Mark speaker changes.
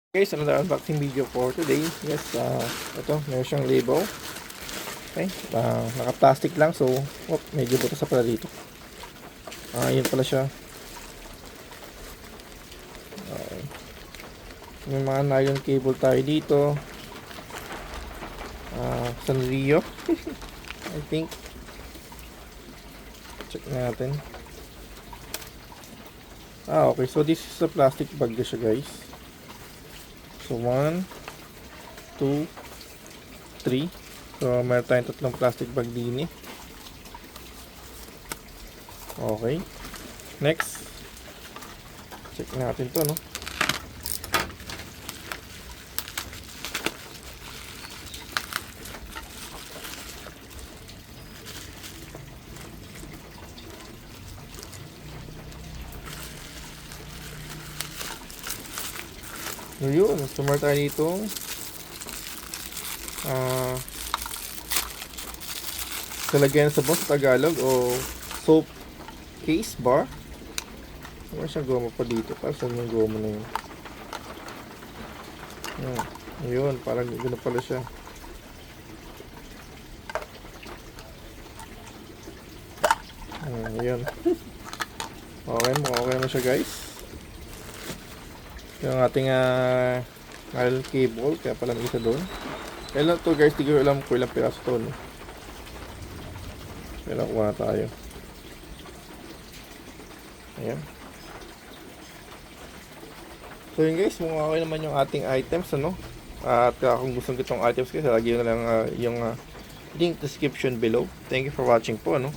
Speaker 1: Guys, another unboxing video for today. Yes, ito, meron siyang label. Okay, naka-plastic lang, so medyo buto sa pala dito. Yun pala siya. Okay. May mga nylon cable tayo dito. Sanrio. I think. Check natin. Okay, so this is a plastic bag na siya, guys. So 1, 2, 3. So meron tayong tatlong plastic bag din eh. Okay. Next. Check natin to, no. So yun, sumar tayo dito. Kalagyan sa box Tagalog o soap case bar. Meron siyang goma pa dito. Para saan yung goma na yun? Ayun, parang gano'n pala siya. Ayun. Okay, mukhang okay naman siya, guys. Yung ating nylon cable, kaya pala may isa doon. Kailan to, guys, di ko alam kung ilang piraso to, no? Kailan kuha tayo. Ayan. So yun, guys, mukhang okay naman yung ating items, ano? At kung gusto nyo itong items, guys, lagyan na lang yung link description below. Thank you for watching po, ano?